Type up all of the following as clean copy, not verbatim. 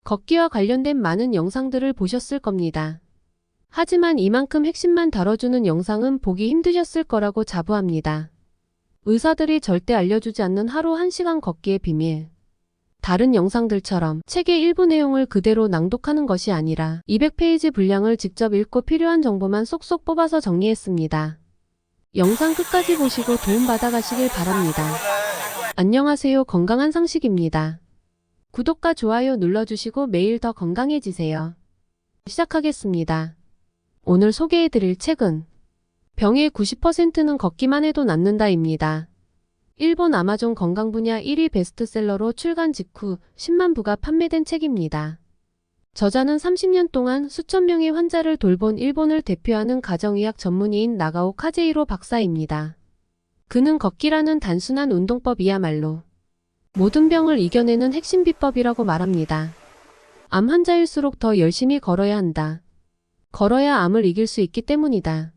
걷기와 관련된 많은 영상들을 보셨을 겁니다. 하지만 이만큼 핵심만 다뤄주는 영상은 보기 힘드셨을 거라고 자부합니다. 의사들이 절대 알려주지 않는 하루 1시간 걷기의 비밀. 다른 영상들처럼 책의 일부 내용을 그대로 낭독하는 것이 아니라 200페이지 분량을 직접 읽고 필요한 정보만 쏙쏙 뽑아서 정리했습니다. 영상 끝까지 보시고 도움받아 가시길 바랍니다. 안녕하세요. 건강한 상식입니다. 구독과 좋아요 눌러주시고 매일 더 건강해지세요. 시작하겠습니다. 오늘 소개해드릴 책은 병의 90%는 걷기만 해도 낫는다입니다. 일본 아마존 건강 분야 1위 베스트셀러로 출간 직후 10만 부가 판매된 책입니다. 저자는 30년 동안 수천 명의 환자를 돌본 일본을 대표하는 가정의학 전문의인 나가오 카제이로 박사입니다. 그는 걷기라는 단순한 운동법이야말로 모든 병을 이겨내는 핵심 비법이라고 말합니다. 암 환자일수록 더 열심히 걸어야 한다. 걸어야 암을 이길 수 있기 때문이다.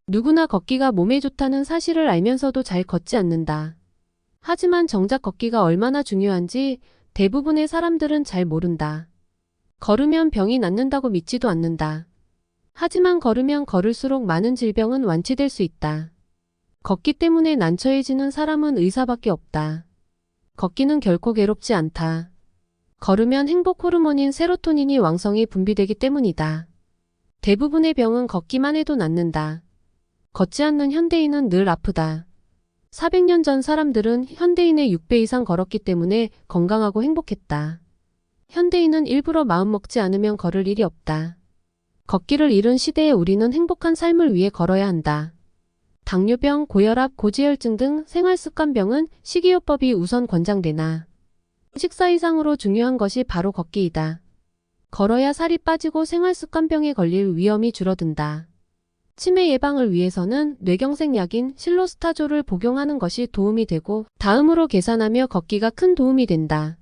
누구나 걷기가 몸에 좋다는 사실을 알면서도 잘 걷지 않는다. 하지만 정작 걷기가 얼마나 중요한지 대부분의 사람들은 잘 모른다. 걸으면 병이 낫는다고 믿지도 않는다. 하지만 걸으면 걸을수록 많은 질병은 완치될 수 있다. 걷기 때문에 난처해지는 사람은 의사밖에 없다. 걷기는 결코 괴롭지 않다. 걸으면 행복 호르몬인 세로토닌이 왕성히 분비되기 때문이다. 대부분의 병은 걷기만 해도 낫는다. 걷지 않는 현대인은 늘 아프다. 400년 전 사람들은 현대인의 6배 이상 걸었기 때문에 건강하고 행복했다. 현대인은 일부러 마음먹지 않으면 걸을 일이 없다. 걷기를 잃은 시대에 우리는 행복한 삶을 위해 걸어야 한다. 당뇨병, 고혈압, 고지혈증 등 생활습관병은 식이요법이 우선 권장되나 식사 이상으로 중요한 것이 바로 걷기이다. 걸어야 살이 빠지고 생활습관병에 걸릴 위험이 줄어든다. 치매 예방을 위해서는 뇌경색 약인 실로스타졸을 복용하는 것이 도움이 되고 다음으로 계산하며 걷기가 큰 도움이 된다.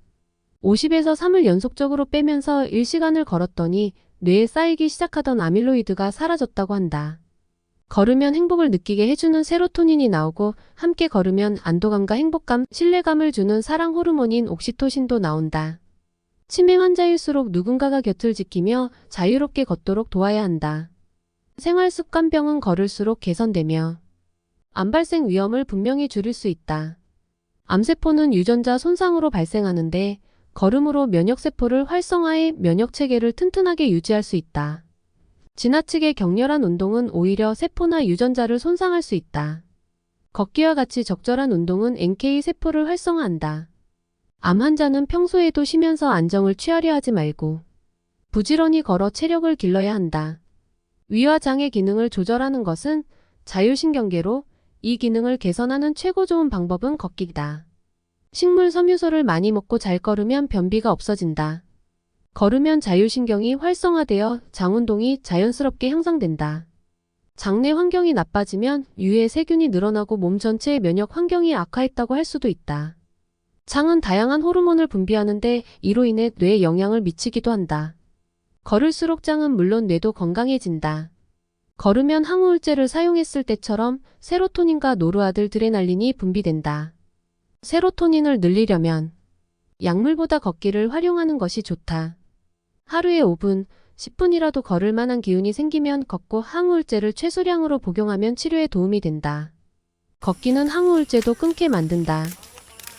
50에서 3을 연속적으로 빼면서 1시간을 걸었더니 뇌에 쌓이기 시작하던 아밀로이드가 사라졌다고 한다. 걸으면 행복을 느끼게 해주는 세로토닌이 나오고 함께 걸으면 안도감과 행복감, 신뢰감을 주는 사랑 호르몬인 옥시토신도 나온다. 치매 환자일수록 누군가가 곁을 지키며 자유롭게 걷도록 도와야 한다. 생활습관병은 걸을수록 개선되며 암 발생 위험을 분명히 줄일 수 있다. 암세포는 유전자 손상으로 발생하는데 걸음으로 면역세포를 활성화해 면역체계를 튼튼하게 유지할 수 있다. 지나치게 격렬한 운동은 오히려 세포나 유전자를 손상할 수 있다. 걷기와 같이 적절한 운동은 NK 세포를 활성화한다. 암 환자는 평소에도 쉬면서 안정을 취하려 하지 말고 부지런히 걸어 체력을 길러야 한다. 위와 장의 기능을 조절하는 것은 자율신경계로 이 기능을 개선하는 최고 좋은 방법은 걷기다. 식물 섬유소를 많이 먹고 잘 걸으면 변비가 없어진다. 걸으면 자율신경이 활성화되어 장운동이 자연스럽게 향상된다. 장내 환경이 나빠지면 유해 세균이 늘어나고 몸 전체의 면역 환경이 악화했다고 할 수도 있다. 장은 다양한 호르몬을 분비하는데 이로 인해 뇌에 영향을 미치기도 한다. 걸을수록 장은 물론 뇌도 건강해진다. 걸으면 항우울제를 사용했을 때처럼 세로토닌과 노르아들드레날린이 분비된다. 세로토닌을 늘리려면 약물보다 걷기를 활용하는 것이 좋다. 하루에 5분, 10분이라도 걸을 만한 기운이 생기면 걷고 항우울제를 최소량으로 복용하면 치료에 도움이 된다. 걷기는 항우울제도 끊게 만든다.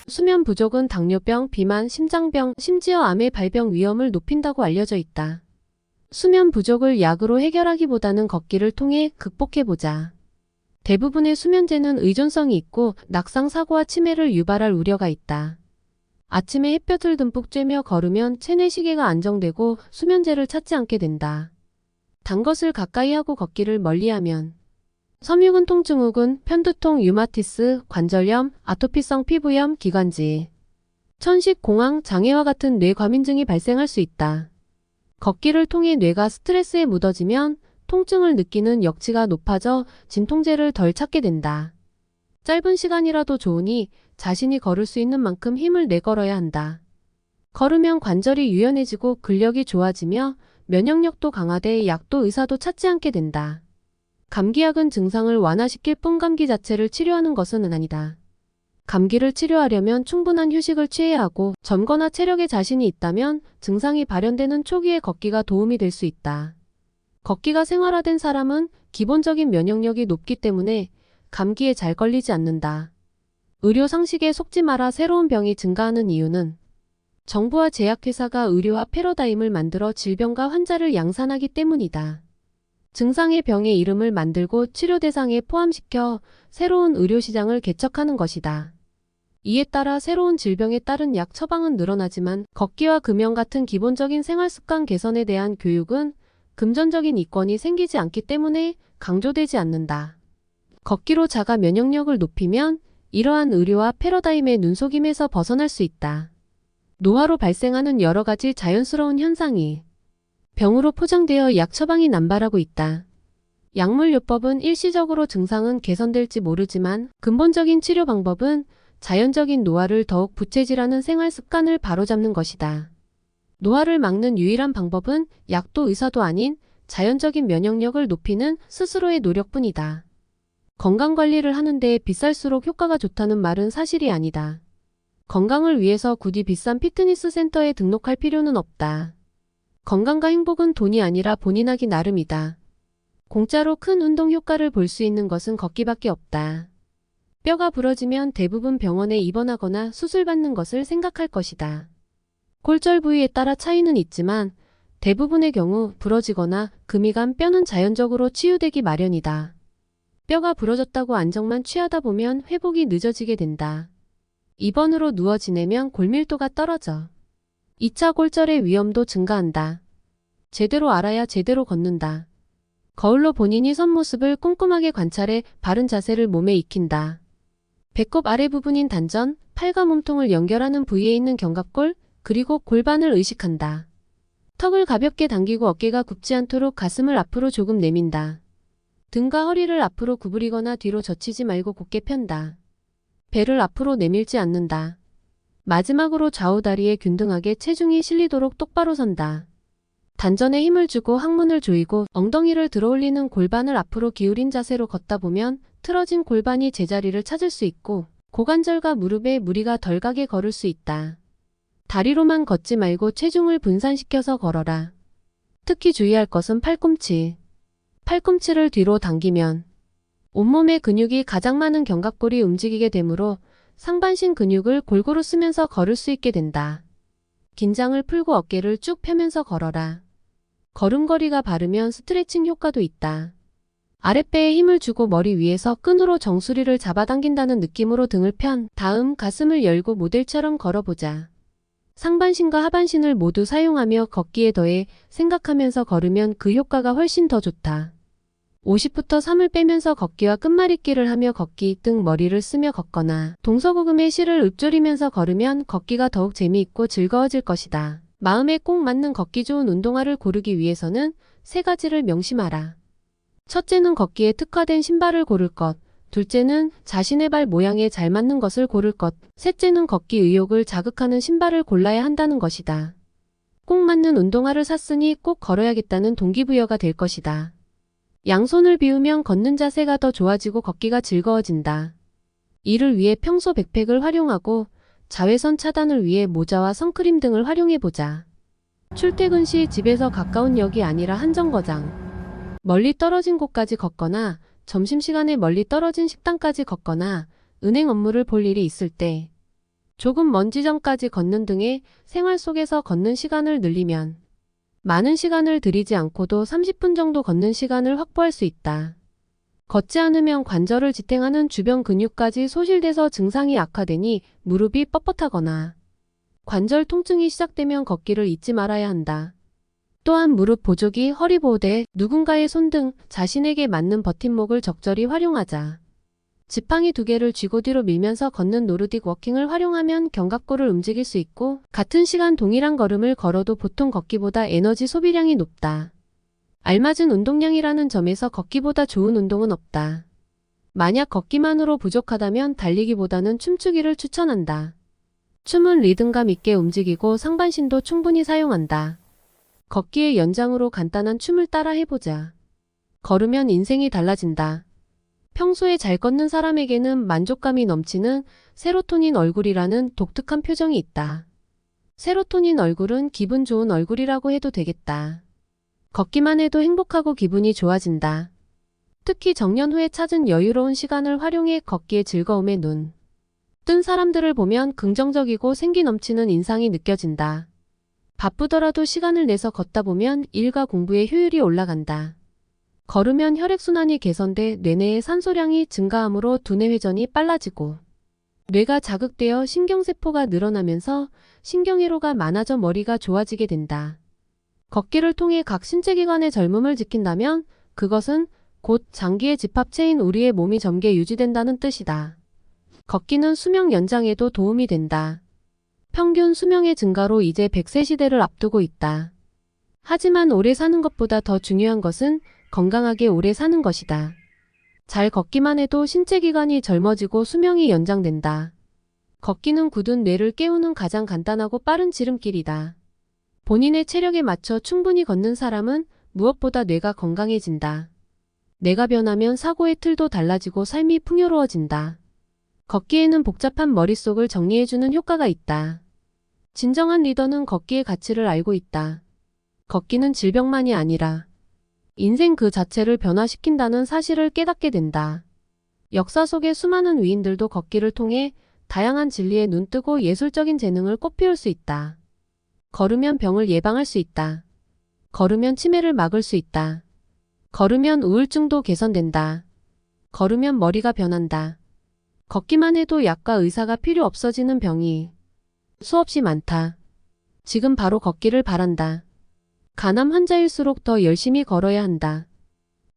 수면 부족은 당뇨병, 비만, 심장병, 심지어 암의 발병 위험을 높인다고 알려져 있다. 수면 부족을 약으로 해결하기보다는 걷기를 통해 극복해보자. 대부분의 수면제는 의존성이 있고 낙상 사고와 치매를 유발할 우려가 있다. 아침에 햇볕을 듬뿍 쬐며 걸으면 체내 시계가 안정되고 수면제를 찾지 않게 된다. 단 것을 가까이 하고 걷기를 멀리하면 섬유근 통증후군, 편두통, 류마티스, 관절염, 아토피성 피부염, 기관지, 천식, 공황, 장애와 같은 뇌 과민증이 발생할 수 있다. 걷기를 통해 뇌가 스트레스에 묻어지면 통증을 느끼는 역치가 높아져 진통제를 덜 찾게 된다. 짧은 시간이라도 좋으니 자신이 걸을 수 있는 만큼 힘을 내 걸어야 한다. 걸으면 관절이 유연해지고 근력이 좋아지며 면역력도 강화돼 약도 의사도 찾지 않게 된다. 감기약은 증상을 완화시킬 뿐 감기 자체를 치료하는 것은 아니다. 감기를 치료하려면 충분한 휴식을 취해야 하고 젊거나 체력에 자신이 있다면 증상이 발현되는 초기에 걷기가 도움이 될 수 있다. 걷기가 생활화된 사람은 기본적인 면역력이 높기 때문에 감기에 잘 걸리지 않는다. 의료 상식에 속지 마라. 새로운 병이 증가하는 이유는 정부와 제약회사가 의료와 패러다임을 만들어 질병과 환자를 양산하기 때문이다. 증상의 병의 이름을 만들고 치료 대상에 포함시켜 새로운 의료시장을 개척하는 것이다. 이에 따라 새로운 질병에 따른 약 처방은 늘어나지만 걷기와 금연 같은 기본적인 생활습관 개선에 대한 교육은 금전적인 이권이 생기지 않기 때문에 강조되지 않는다. 걷기로 자가 면역력을 높이면 이러한 의료와 패러다임의 눈속임에서 벗어날 수 있다. 노화로 발생하는 여러 가지 자연스러운 현상이 병으로 포장되어 약 처방이 남발하고 있다. 약물요법은 일시적으로 증상은 개선될지 모르지만 근본적인 치료 방법은 자연적인 노화를 더욱 부채질하는 생활 습관을 바로잡는 것이다. 노화를 막는 유일한 방법은 약도 의사도 아닌 자연적인 면역력을 높이는 스스로의 노력뿐이다. 건강관리를 하는데 비쌀수록 효과가 좋다는 말은 사실이 아니다. 건강을 위해서 굳이 비싼 피트니스 센터에 등록할 필요는 없다. 건강과 행복은 돈이 아니라 본인하기 나름이다. 공짜로 큰 운동 효과를 볼 수 있는 것은 걷기밖에 없다. 뼈가 부러지면 대부분 병원에 입원하거나 수술받는 것을 생각할 것이다. 골절 부위에 따라 차이는 있지만 대부분의 경우 부러지거나 금이 간 뼈는 자연적으로 치유되기 마련이다. 뼈가 부러졌다고 안정만 취하다 보면 회복이 늦어지게 된다. 입원으로 누워 지내면 골밀도가 떨어져 2차 골절의 위험도 증가한다. 제대로 알아야 제대로 걷는다. 거울로 본인이 선 모습을 꼼꼼하게 관찰해 바른 자세를 몸에 익힌다. 배꼽 아래 부분인 단전, 팔과 몸통을 연결하는 부위에 있는 견갑골, 그리고 골반을 의식한다. 턱을 가볍게 당기고 어깨가 굽지 않도록 가슴을 앞으로 조금 내민다. 등과 허리를 앞으로 구부리거나 뒤로 젖히지 말고 곧게 편다. 배를 앞으로 내밀지 않는다. 마지막으로 좌우 다리에 균등하게 체중이 실리도록 똑바로 선다. 단전에 힘을 주고 항문을 조이고 엉덩이를 들어올리는 골반을 앞으로 기울인 자세로 걷다 보면 틀어진 골반이 제자리를 찾을 수 있고 고관절과 무릎에 무리가 덜 가게 걸을 수 있다. 다리로만 걷지 말고 체중을 분산시켜서 걸어라. 특히 주의할 것은 팔꿈치. 팔꿈치를 뒤로 당기면 온몸의 근육이 가장 많은 견갑골이 움직이게 되므로 상반신 근육을 골고루 쓰면서 걸을 수 있게 된다. 긴장을 풀고 어깨를 쭉 펴면서 걸어라. 걸음걸이가 바르면 스트레칭 효과도 있다. 아랫배에 힘을 주고 머리 위에서 끈으로 정수리를 잡아당긴다는 느낌으로 등을 편 다음 가슴을 열고 모델처럼 걸어보자. 상반신과 하반신을 모두 사용하며 걷기에 더해 생각하면서 걸으면 그 효과가 훨씬 더 좋다. 50부터 3을 빼면서 걷기와 끝말잇기를 하며 걷기, 등 머리를 쓰며 걷거나 동서고금의 실을 읊조리면서 걸으면 걷기가 더욱 재미있고 즐거워질 것이다. 마음에 꼭 맞는 걷기 좋은 운동화를 고르기 위해서는 3가지를 명심하라. 첫째는 걷기에 특화된 신발을 고를 것, 둘째는 자신의 발 모양에 잘 맞는 것을 고를 것, 셋째는 걷기 의욕을 자극하는 신발을 골라야 한다는 것이다. 꼭 맞는 운동화를 샀으니 꼭 걸어야겠다는 동기부여가 될 것이다. 양손을 비우면 걷는 자세가 더 좋아지고 걷기가 즐거워진다. 이를 위해 평소 백팩을 활용하고 자외선 차단을 위해 모자와 선크림 등을 활용해보자. 출퇴근 시 집에서 가까운 역이 아니라 한정거장, 멀리 떨어진 곳까지 걷거나 점심시간에 멀리 떨어진 식당까지 걷거나 은행 업무를 볼 일이 있을 때 조금 먼 지점까지 걷는 등의 생활 속에서 걷는 시간을 늘리면 많은 시간을 들이지 않고도 30분 정도 걷는 시간을 확보할 수 있다. 걷지 않으면 관절을 지탱하는 주변 근육까지 소실돼서 증상이 악화되니 무릎이 뻣뻣하거나 관절 통증이 시작되면 걷기를 잊지 말아야 한다. 또한 무릎 보조기, 허리 보호대, 누군가의 손 등 자신에게 맞는 버팀목을 적절히 활용하자. 지팡이 2개를 쥐고 뒤로 밀면서 걷는 노르딕 워킹을 활용하면 견갑골을 움직일 수 있고 같은 시간 동일한 걸음을 걸어도 보통 걷기보다 에너지 소비량이 높다. 알맞은 운동량이라는 점에서 걷기보다 좋은 운동은 없다. 만약 걷기만으로 부족하다면 달리기보다는 춤추기를 추천한다. 춤은 리듬감 있게 움직이고 상반신도 충분히 사용한다. 걷기의 연장으로 간단한 춤을 따라 해보자. 걸으면 인생이 달라진다. 평소에 잘 걷는 사람에게는 만족감이 넘치는 세로토닌 얼굴이라는 독특한 표정이 있다. 세로토닌 얼굴은 기분 좋은 얼굴이라고 해도 되겠다. 걷기만 해도 행복하고 기분이 좋아진다. 특히 정년 후에 찾은 여유로운 시간을 활용해 걷기의 즐거움에 눈 뜬 사람들을 보면 긍정적이고 생기 넘치는 인상이 느껴진다. 바쁘더라도 시간을 내서 걷다 보면 일과 공부의 효율이 올라간다. 걸으면 혈액순환이 개선돼 뇌내의 산소량이 증가하므로 두뇌 회전이 빨라지고 뇌가 자극되어 신경세포가 늘어나면서 신경회로가 많아져 머리가 좋아지게 된다. 걷기를 통해 각 신체기관의 젊음을 지킨다면 그것은 곧 장기의 집합체인 우리의 몸이 젊게 유지된다는 뜻이다. 걷기는 수명 연장에도 도움이 된다. 평균 수명의 증가로 이제 100세 시대를 앞두고 있다. 하지만 오래 사는 것보다 더 중요한 것은 건강하게 오래 사는 것이다. 잘 걷기만 해도 신체기관이 젊어지고 수명이 연장된다. 걷기는 굳은 뇌를 깨우는 가장 간단하고 빠른 지름길이다. 본인의 체력에 맞춰 충분히 걷는 사람은 무엇보다 뇌가 건강해진다. 뇌가 변하면 사고의 틀도 달라지고 삶이 풍요로워진다. 걷기에는 복잡한 머릿속을 정리해주는 효과가 있다. 진정한 리더는 걷기의 가치를 알고 있다. 걷기는 질병만이 아니라 인생 그 자체를 변화시킨다는 사실을 깨닫게 된다. 역사 속의 수많은 위인들도 걷기를 통해 다양한 진리에 눈뜨고 예술적인 재능을 꽃피울 수 있다. 걸으면 병을 예방할 수 있다. 걸으면 치매를 막을 수 있다. 걸으면 우울증도 개선된다. 걸으면 머리가 변한다. 걷기만 해도 약과 의사가 필요 없어지는 병이 수없이 많다. 지금 바로 걷기를 바란다. 간암 환자일수록 더 열심히 걸어야 한다.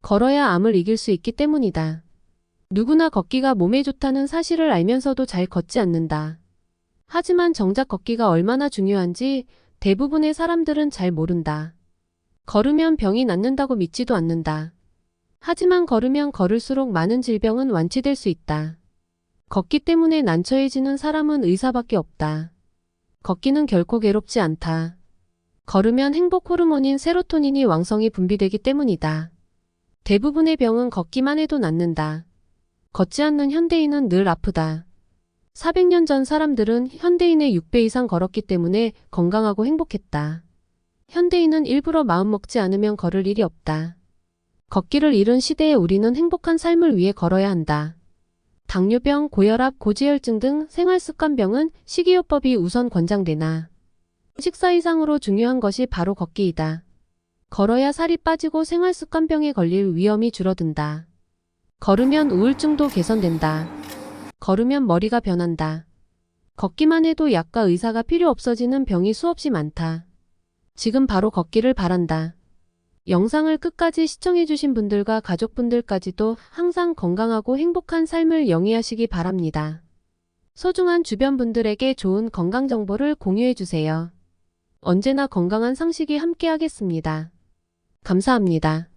걸어야 암을 이길 수 있기 때문이다. 누구나 걷기가 몸에 좋다는 사실을 알면서도 잘 걷지 않는다. 하지만 정작 걷기가 얼마나 중요한지 대부분의 사람들은 잘 모른다. 걸으면 병이 낫는다고 믿지도 않는다. 하지만 걸으면 걸을수록 많은 질병은 완치될 수 있다. 걷기 때문에 난처해지는 사람은 의사밖에 없다. 걷기는 결코 괴롭지 않다. 걸으면 행복 호르몬인 세로토닌이 왕성히 분비되기 때문이다. 대부분의 병은 걷기만 해도 낫는다. 걷지 않는 현대인은 늘 아프다. 400년 전 사람들은 현대인의 6배 이상 걸었기 때문에 건강하고 행복했다. 현대인은 일부러 마음먹지 않으면 걸을 일이 없다. 걷기를 잃은 시대에 우리는 행복한 삶을 위해 걸어야 한다. 당뇨병, 고혈압, 고지혈증 등 생활습관병은 식이요법이 우선 권장되나 식사 이상으로 중요한 것이 바로 걷기이다. 걸어야 살이 빠지고 생활습관병에 걸릴 위험이 줄어든다. 걸으면 우울증도 개선된다. 걸으면 머리가 변한다. 걷기만 해도 약과 의사가 필요 없어지는 병이 수없이 많다. 지금 바로 걷기를 바란다. 영상을 끝까지 시청해주신 분들과 가족분들까지도 항상 건강하고 행복한 삶을 영위하시기 바랍니다. 소중한 주변 분들에게 좋은 건강 정보를 공유해주세요. 언제나 건강한 상식이 함께하겠습니다. 감사합니다.